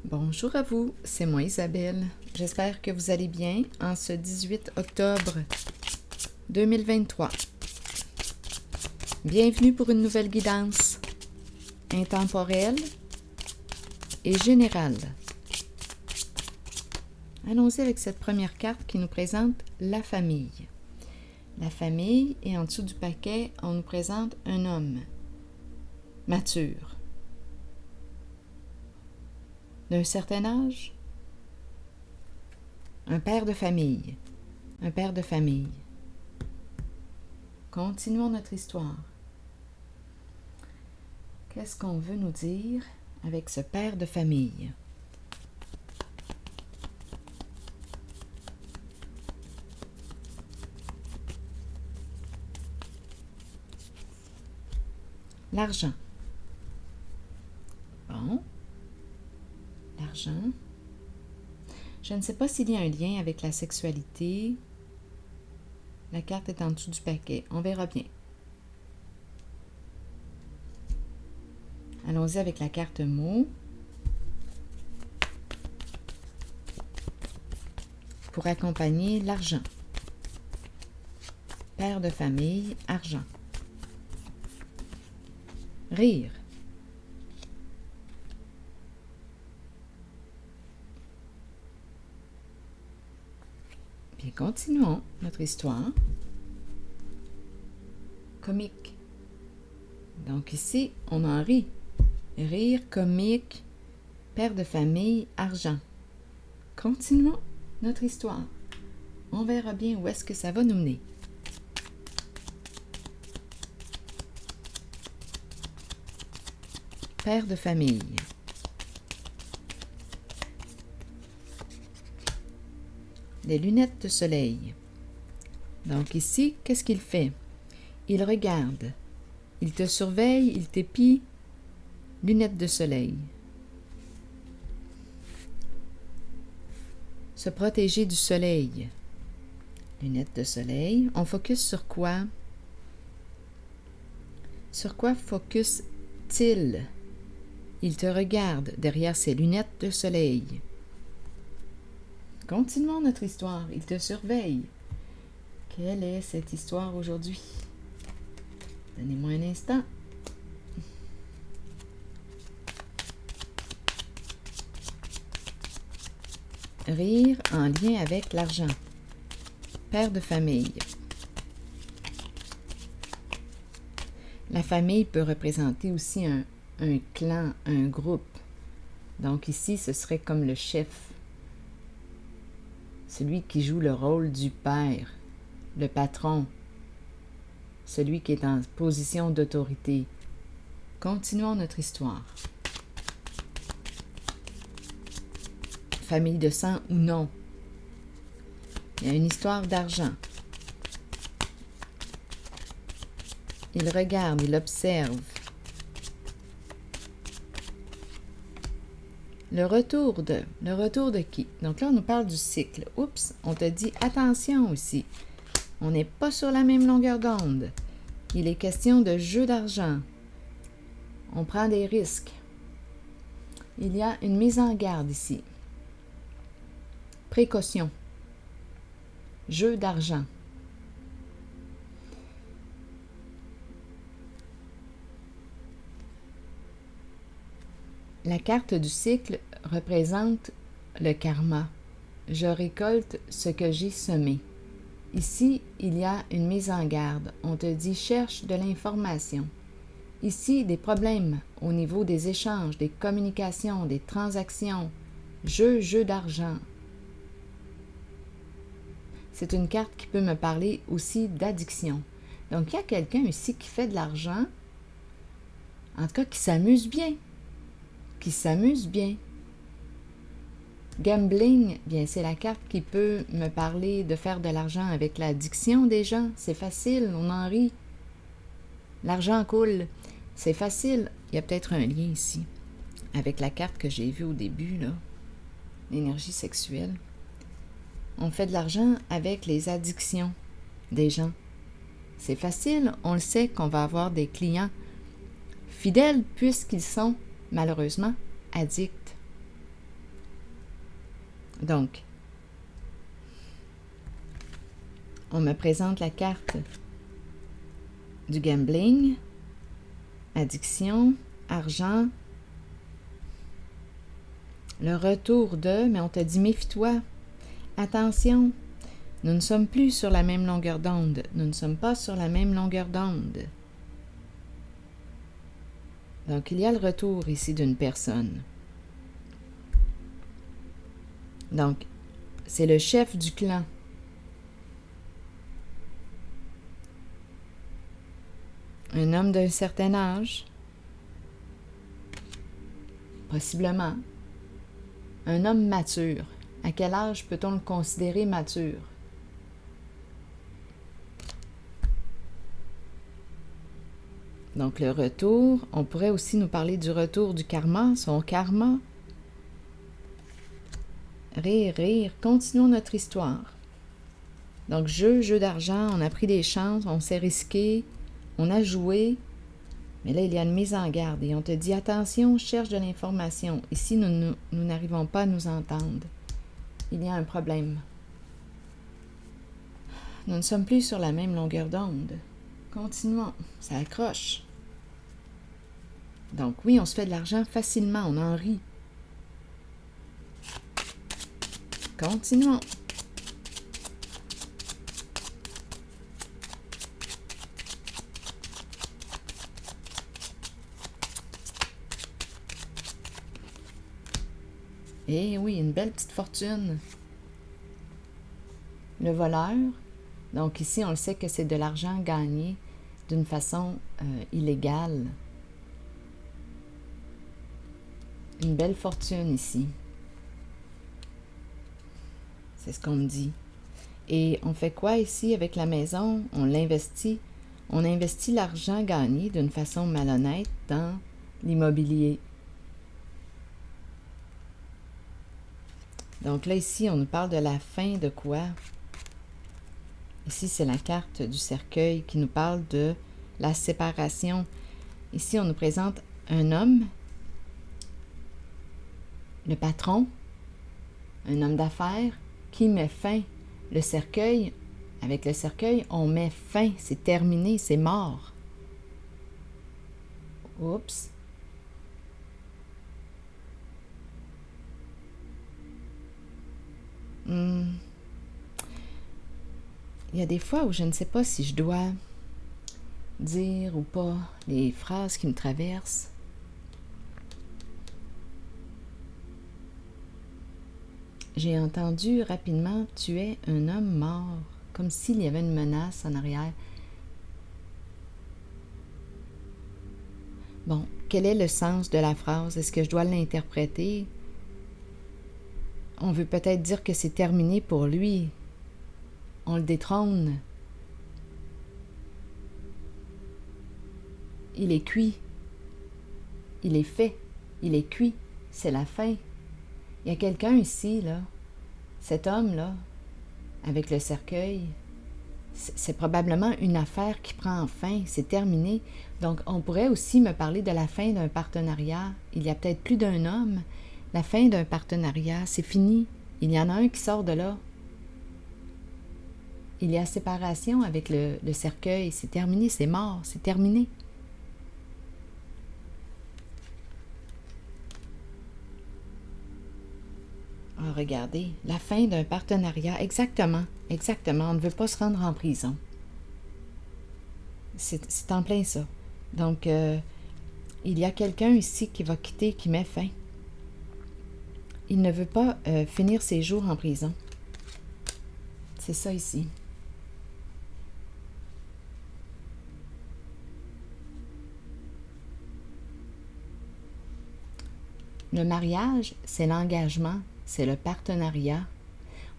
Bonjour à vous, c'est moi Isabelle. J'espère que vous allez bien en ce 18 octobre 2023. Bienvenue pour une nouvelle guidance intemporelle et générale. Allons-y avec cette première carte qui nous présente la famille. La famille, et en dessous du paquet, on nous présente un homme mature, d'un certain âge, un père de famille. Un père de famille. Continuons notre histoire. Qu'est-ce qu'on veut nous dire avec ce père de famille? L'argent. Bon. L'argent. Je ne sais pas s'il y a un lien avec la sexualité. La carte est en dessous du paquet. On verra bien. Allons-y avec la carte mot. Pour accompagner l'argent. Père de famille, argent. Rire. Bien, continuons notre histoire. Comique. Donc ici, on en rit. Rire, comique, père de famille, argent. Continuons notre histoire. On verra bien où est-ce que ça va nous mener. Père de famille. Les lunettes de soleil. Donc ici, qu'est-ce qu'il fait? Il regarde. Il te surveille, il t'épie. Lunettes de soleil. Se protéger du soleil. Lunettes de soleil. On focus sur quoi? Sur quoi focus-t-il? Il te regarde derrière ses lunettes de soleil. Continuons notre histoire. Il te surveille. Quelle est cette histoire aujourd'hui? Donnez-moi un instant. Rire en lien avec l'argent. Père de famille. La famille peut représenter aussi un clan, un groupe. Donc ici, ce serait comme le chef. Celui qui joue le rôle du père, le patron, celui qui est en position d'autorité. Continuons notre histoire. Famille de sang ou non. Il y a une histoire d'argent. Il regarde, il observe. Le retour de qui? Donc là, on nous parle du cycle. Oups, on te dit attention aussi. On n'est pas sur la même longueur d'onde. Il est question de jeu d'argent. On prend des risques. Il y a une mise en garde ici. Précaution. Jeu d'argent. La carte du cycle représente le karma. Je récolte ce que j'ai semé. Ici, il y a une mise en garde. On te dit cherche de l'information. Ici, des problèmes au niveau des échanges, des communications, des transactions. Jeu d'argent. C'est une carte qui peut me parler aussi d'addiction. Donc, il y a quelqu'un ici qui fait de l'argent, en tout cas qui s'amuse bien. Gambling, bien, c'est la carte qui peut me parler de faire de l'argent avec l'addiction des gens. C'est facile, on en rit. L'argent coule. C'est facile. Il y a peut-être un lien ici avec la carte que j'ai vue au début, là. L'énergie sexuelle. On fait de l'argent avec les addictions des gens. C'est facile, on le sait qu'on va avoir des clients fidèles puisqu'ils sont, malheureusement, addicts. Donc, on me présente la carte du gambling, addiction, argent, le retour de, mais on te dit méfie-toi, attention, nous ne sommes plus sur la même longueur d'onde, nous ne sommes pas sur la même longueur d'onde. Donc, il y a le retour ici d'une personne. Donc, c'est le chef du clan. Un homme d'un certain âge, possiblement. Un homme mature. À quel âge peut-on le considérer mature? Donc, le retour, on pourrait aussi nous parler du retour du karma, son karma. Rire, continuons notre histoire. Donc, jeu d'argent, on a pris des chances, on s'est risqué, on a joué, mais là, il y a une mise en garde et on te dit, attention, cherche de l'information. Ici, nous n'arrivons pas à nous entendre. Il y a un problème. Nous ne sommes plus sur la même longueur d'onde. Continuons, ça accroche. Donc oui, on se fait de l'argent facilement, on en rit. Continuons. Eh oui, une belle petite fortune. Le voleur, donc ici on le sait que c'est de l'argent gagné d'une façon illégale. Une belle fortune ici. C'est ce qu'on me dit. Et on fait quoi ici avec la maison? On l'investit. On investit l'argent gagné d'une façon malhonnête dans l'immobilier. Donc là, ici, on nous parle de la fin de quoi? Ici, c'est la carte du cercueil qui nous parle de la séparation. Ici, on nous présente un homme, le patron, un homme d'affaires qui met fin. Le cercueil, avec le cercueil, on met fin. C'est terminé, c'est mort. Oups. Il y a des fois où je ne sais pas si je dois dire ou pas les phrases qui me traversent. J'ai entendu rapidement « Tu es un homme mort », comme s'il y avait une menace en arrière. Bon, quel est le sens de la phrase? Est-ce que je dois l'interpréter? On veut peut-être dire que c'est terminé pour lui. On le détrône. Il est cuit. Il est fait. Il est cuit. C'est la fin. Il y a quelqu'un ici, là, cet homme-là, avec le cercueil, c'est probablement une affaire qui prend fin, c'est terminé. Donc, on pourrait aussi me parler de la fin d'un partenariat. Il y a peut-être plus d'un homme. La fin d'un partenariat, c'est fini. Il y en a un qui sort de là. Il y a séparation avec le cercueil. C'est terminé, c'est mort, c'est terminé. Ah, regardez, la fin d'un partenariat, exactement, exactement. On ne veut pas se rendre en prison. C'est en plein ça. Donc, il y a quelqu'un ici qui va quitter, qui met fin. Il ne veut pas finir ses jours en prison. C'est ça ici. Le mariage, c'est l'engagement, c'est le partenariat.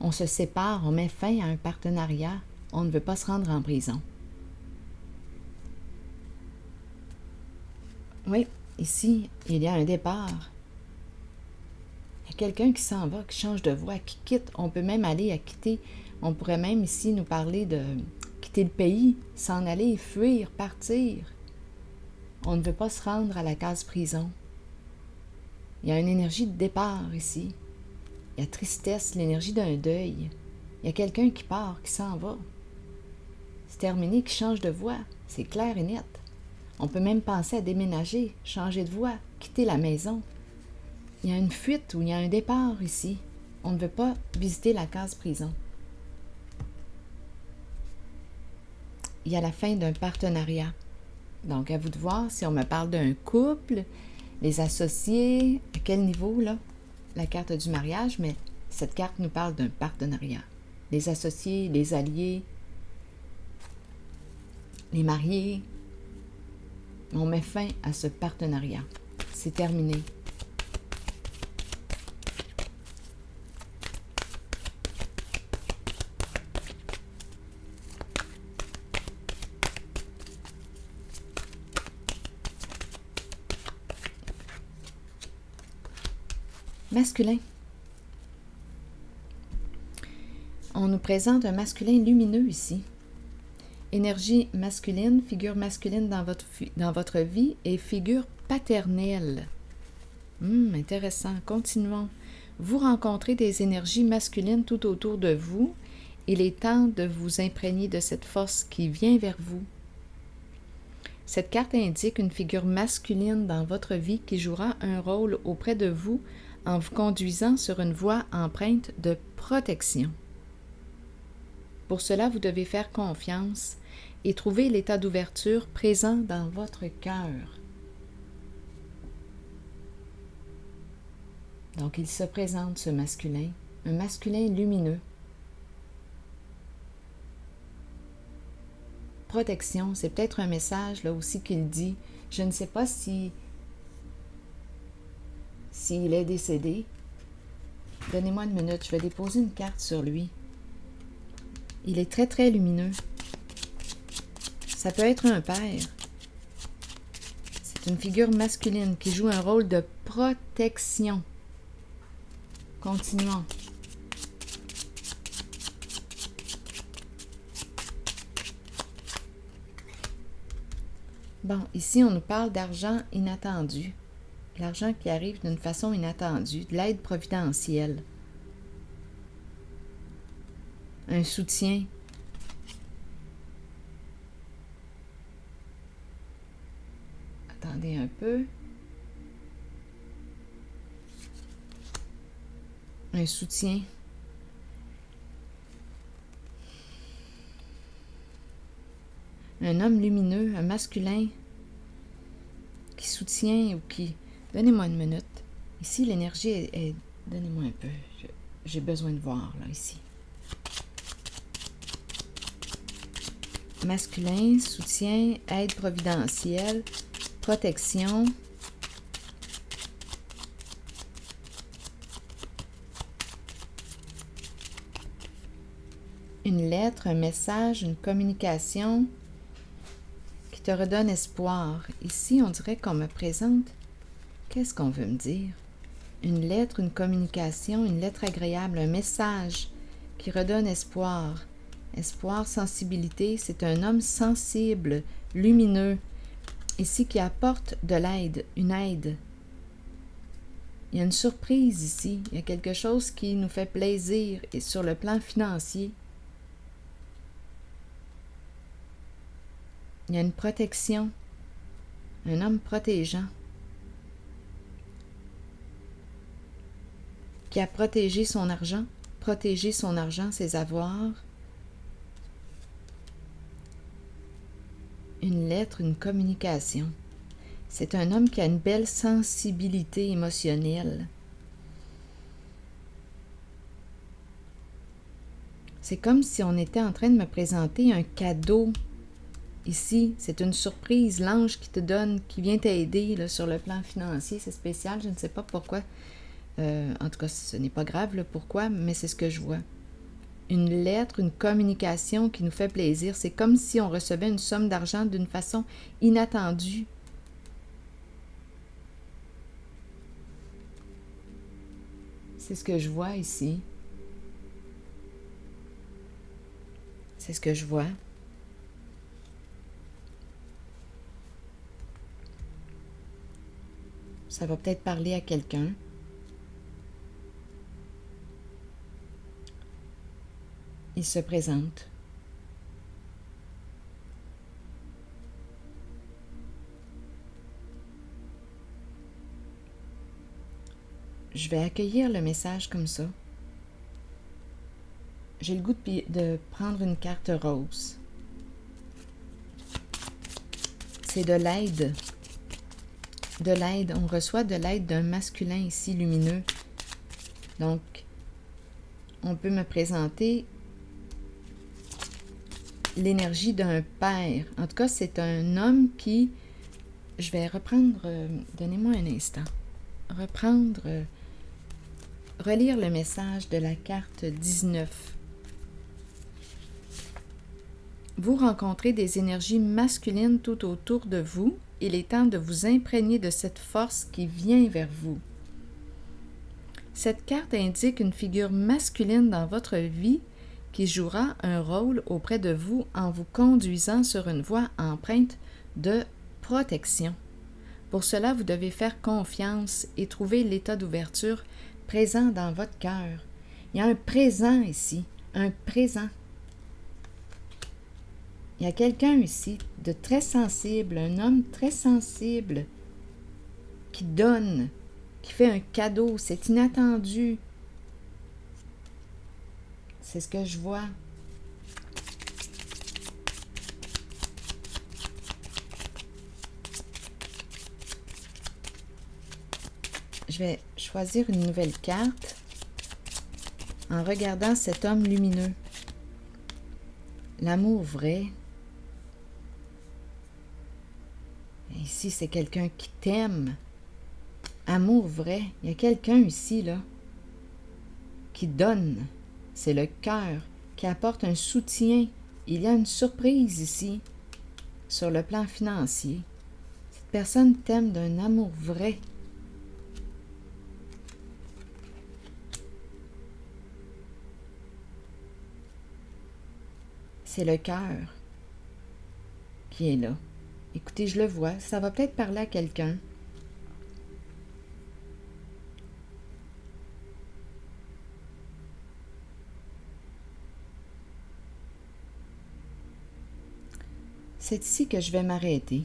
On se sépare, on met fin à un partenariat. On ne veut pas se rendre en prison. Oui, ici, il y a un départ. Il y a quelqu'un qui s'en va, qui change de voie, qui quitte. On peut même aller à quitter. On pourrait même ici nous parler de quitter le pays, s'en aller, fuir, partir. On ne veut pas se rendre à la case prison. Il y a une énergie de départ ici. Il Il y a tristesse, l'énergie d'un deuil. Il y a quelqu'un qui part, qui s'en va. C'est terminé, qui change de voie. C'est clair et net. On peut même penser à déménager, changer de voie, quitter la maison. Il y a une fuite ou il y a un départ ici. On ne veut pas visiter la case prison. Il y a la fin d'un partenariat. Donc, à vous de voir si on me parle d'un couple, les associés, à quel niveau, là? La carte du mariage, mais cette carte nous parle d'un partenariat. Les associés, les alliés, les mariés. On met fin à ce partenariat. C'est terminé. Masculin. On nous présente un masculin lumineux ici. Énergie masculine, figure masculine dans votre vie et figure paternelle. Intéressant. Continuons. Vous rencontrez des énergies masculines tout autour de vous. Il est temps de vous imprégner de cette force qui vient vers vous. Cette carte indique une figure masculine dans votre vie qui jouera un rôle auprès de vous en vous conduisant sur une voie empreinte de protection. Pour cela, vous devez faire confiance et trouver l'état d'ouverture présent dans votre cœur. Donc, il se présente, ce masculin, un masculin lumineux. Protection, c'est peut-être un message là aussi qu'il dit. Je ne sais pas s'il est décédé. Donnez-moi une minute, je vais déposer une carte sur lui. Il est très, très lumineux. Ça peut être un père. C'est une figure masculine qui joue un rôle de protection. Continuons. Bon, ici, on nous parle d'argent inattendu. L'argent qui arrive d'une façon inattendue, de l'aide providentielle. Un soutien. Attendez un peu. Un soutien. Un homme lumineux, un masculin qui soutient ou qui... Donnez-moi une minute. Ici, l'énergie est... Donnez-moi un peu. J'ai besoin de voir, là, ici. Masculin, soutien, aide providentielle, protection. Une lettre, un message, une communication qui te redonne espoir. Ici, on dirait qu'on me présente. Qu'est-ce qu'on veut me dire? Une lettre, une communication, une lettre agréable, un message qui redonne espoir. Espoir, sensibilité, c'est un homme sensible, lumineux, ici qui apporte de l'aide, une aide. Il y a une surprise ici, il y a quelque chose qui nous fait plaisir et sur le plan financier. Il y a une protection, un homme protégeant qui a protégé son argent, ses avoirs. Une lettre, une communication. C'est un homme qui a une belle sensibilité émotionnelle. C'est comme si on était en train de me présenter un cadeau. Ici, c'est une surprise, l'ange qui te donne, qui vient t'aider là, sur le plan financier. C'est spécial, je ne sais pas pourquoi. En tout cas, ce n'est pas grave là, pourquoi, mais c'est ce que je vois. Une lettre, une communication qui nous fait plaisir. C'est comme si on recevait une somme d'argent d'une façon inattendue. C'est ce que je vois ici. C'est ce que je vois. Ça va peut-être parler à quelqu'un. il se présente. Je vais accueillir le message comme ça. J'ai le goût de prendre une carte rose. C'est de l'aide. De l'aide. On reçoit de l'aide d'un masculin ici lumineux. Donc, on peut me présenter l'énergie d'un père. En tout cas, c'est un homme qui... Je vais reprendre... donnez-moi un instant. Relire le message de la carte 19. Vous rencontrez des énergies masculines tout autour de vous. Il est temps de vous imprégner de cette force qui vient vers vous. Cette carte indique une figure masculine dans votre vie qui jouera un rôle auprès de vous en vous conduisant sur une voie empreinte de protection. Pour cela, vous devez faire confiance et trouver l'état d'ouverture présent dans votre cœur. Il y a un présent ici, un présent. Il y a quelqu'un ici de très sensible, un homme très sensible qui donne, qui fait un cadeau, c'est inattendu. C'est ce que je vois. Je vais choisir une nouvelle carte en regardant cet homme lumineux. L'amour vrai. Ici, c'est quelqu'un qui t'aime. Amour vrai. Il y a quelqu'un ici, là, qui donne. C'est le cœur qui apporte un soutien. Il y a une surprise ici, sur le plan financier. Cette personne t'aime d'un amour vrai. C'est le cœur qui est là. Écoutez, je le vois, ça va peut-être parler à quelqu'un. C'est ici que je vais m'arrêter.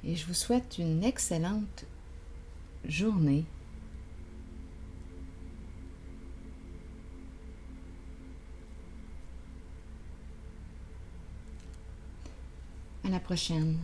Et je vous souhaite une excellente journée. À la prochaine.